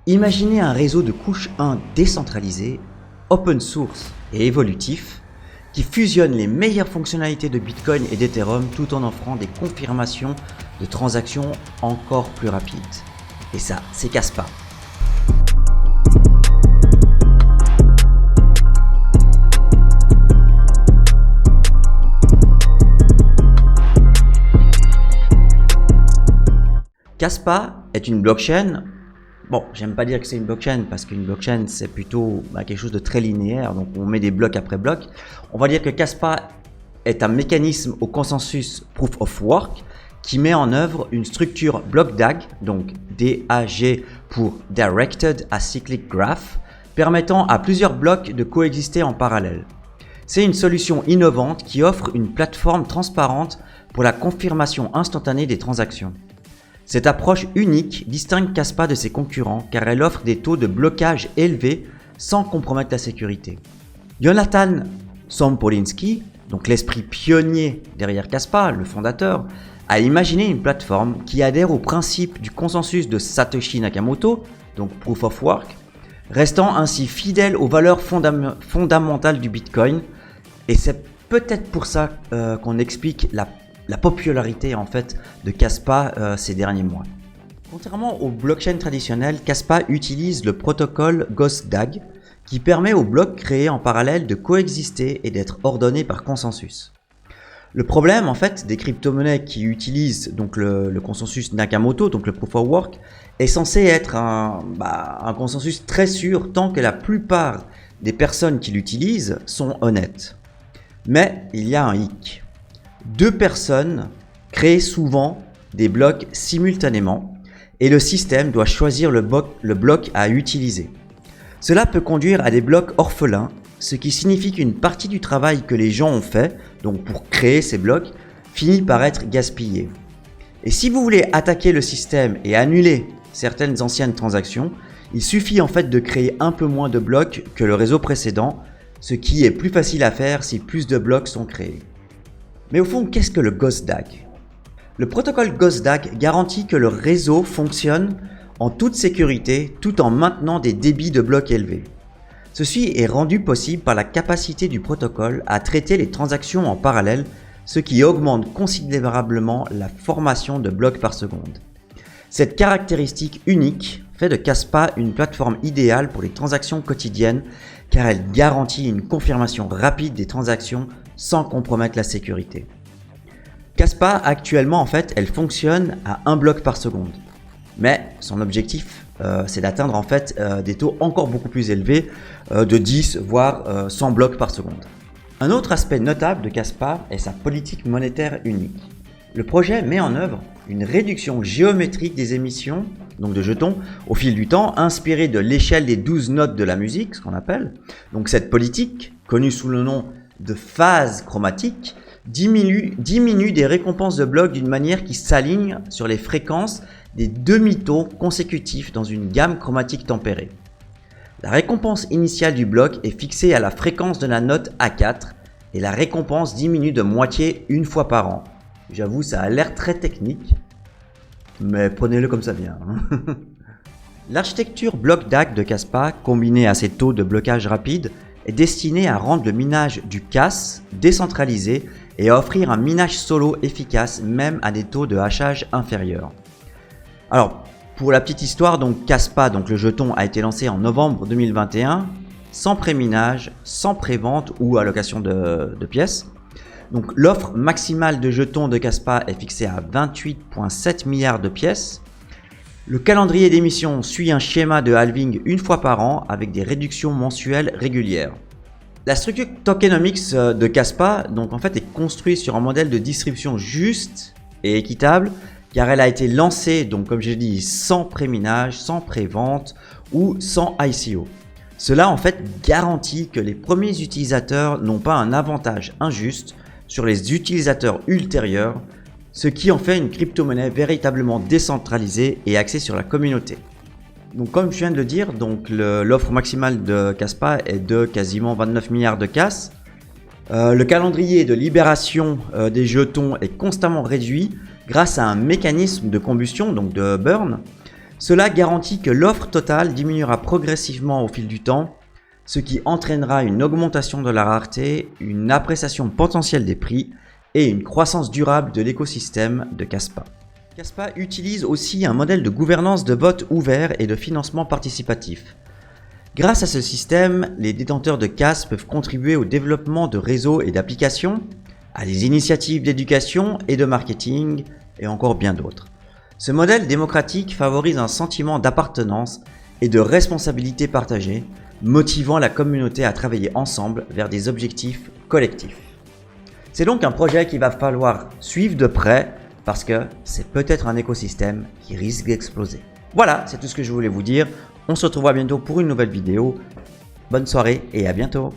Imaginez un réseau de couche 1 décentralisé, open source et évolutif, qui fusionne les meilleures fonctionnalités de Bitcoin et d'Ethereum tout en offrant des confirmations de transactions encore plus rapides. Et ça, c'est Kaspa. Kaspa est une blockchain. Bon, j'aime pas dire que c'est une blockchain parce qu'une blockchain c'est plutôt quelque chose de très linéaire, donc on met des blocs après blocs. On va dire que Kaspa est un mécanisme au consensus Proof of Work qui met en œuvre une structure block DAG, donc DAG pour Directed Acyclic Graph, permettant à plusieurs blocs de coexister en parallèle. C'est une solution innovante qui offre une plateforme transparente pour la confirmation instantanée des transactions. Cette approche unique distingue Kaspa de ses concurrents car elle offre des taux de blocage élevés sans compromettre la sécurité. Jonathan Sompolinski, donc l'esprit pionnier derrière Kaspa, le fondateur, a imaginé une plateforme qui adhère au principe du consensus de Satoshi Nakamoto, donc Proof of Work, restant ainsi fidèle aux valeurs fondamentales du Bitcoin. Et c'est peut-être pour ça qu'on explique la popularité en fait de Kaspa ces derniers mois. Contrairement aux blockchains traditionnelles, Kaspa utilise le protocole GhostDAG qui permet aux blocs créés en parallèle de coexister et d'être ordonnés par consensus. Le problème en fait des crypto-monnaies qui utilisent donc le consensus Nakamoto, donc le Proof of Work, est censé être un consensus très sûr tant que la plupart des personnes qui l'utilisent sont honnêtes. Mais il y a un hic. Deux personnes créent souvent des blocs simultanément et le système doit choisir le bloc à utiliser. Cela peut conduire à des blocs orphelins, ce qui signifie qu'une partie du travail que les gens ont fait, donc pour créer ces blocs, finit par être gaspillée. Et si vous voulez attaquer le système et annuler certaines anciennes transactions, il suffit en fait de créer un peu moins de blocs que le réseau précédent, ce qui est plus facile à faire si plus de blocs sont créés. Mais au fond, qu'est-ce que le GhostDAG ? Le protocole GhostDAG garantit que le réseau fonctionne en toute sécurité tout en maintenant des débits de blocs élevés. Ceci est rendu possible par la capacité du protocole à traiter les transactions en parallèle, ce qui augmente considérablement la formation de blocs par seconde. Cette caractéristique unique fait de Kaspa une plateforme idéale pour les transactions quotidiennes car elle garantit une confirmation rapide des transactions sans compromettre la sécurité. Kaspa actuellement en fait elle fonctionne à 1 bloc par seconde, mais son objectif c'est d'atteindre en fait des taux encore beaucoup plus élevés de 10 voire 100 blocs par seconde. Un autre aspect notable de Kaspa est sa politique monétaire unique. Le projet met en œuvre une réduction géométrique des émissions, donc de jetons, au fil du temps, inspirée de l'échelle des 12 notes de la musique, ce qu'on appelle. Donc cette politique, connue sous le nom de phase chromatique, diminue des récompenses de blocs d'une manière qui s'aligne sur les fréquences des demi-tons consécutifs dans une gamme chromatique tempérée. La récompense initiale du bloc est fixée à la fréquence de la note A4 et la récompense diminue de moitié une fois par an. J'avoue, ça a l'air très technique, mais prenez-le comme ça vient. L'architecture block DAG de Kaspa, combinée à ses taux de blocage rapide, est destinée à rendre le minage du CAS décentralisé et à offrir un minage solo efficace même à des taux de hachage inférieurs. Alors, pour la petite histoire, donc Kaspa, donc le jeton, a été lancé en novembre 2021, sans pré-minage, sans pré-vente ou allocation de pièces. Donc l'offre maximale de jetons de Kaspa est fixée à 28,7 milliards de pièces. Le calendrier d'émission suit un schéma de halving une fois par an avec des réductions mensuelles régulières. La structure tokenomics de Kaspa donc en fait est construite sur un modèle de distribution juste et équitable car elle a été lancée donc comme j'ai dit sans pré-minage, sans pré-vente ou sans ICO. Cela en fait garantit que les premiers utilisateurs n'ont pas un avantage injuste sur les utilisateurs ultérieurs, ce qui en fait une crypto-monnaie véritablement décentralisée et axée sur la communauté. Donc comme je viens de le dire, l'offre maximale de Kaspa est de quasiment 29 milliards de CAS. Le calendrier de libération des jetons est constamment réduit grâce à un mécanisme de combustion, donc de burn, Cela garantit que l'offre totale diminuera progressivement au fil du temps, ce qui entraînera une augmentation de la rareté, une appréciation potentielle des prix et une croissance durable de l'écosystème de Kaspa. Kaspa utilise aussi un modèle de gouvernance de vote ouvert et de financement participatif. Grâce à ce système, les détenteurs de CAS peuvent contribuer au développement de réseaux et d'applications, à des initiatives d'éducation et de marketing, et encore bien d'autres. Ce modèle démocratique favorise un sentiment d'appartenance et de responsabilité partagée, motivant la communauté à travailler ensemble vers des objectifs collectifs. C'est donc un projet qu'il va falloir suivre de près parce que c'est peut-être un écosystème qui risque d'exploser. Voilà, c'est tout ce que je voulais vous dire. On se retrouvera bientôt pour une nouvelle vidéo. Bonne soirée et à bientôt.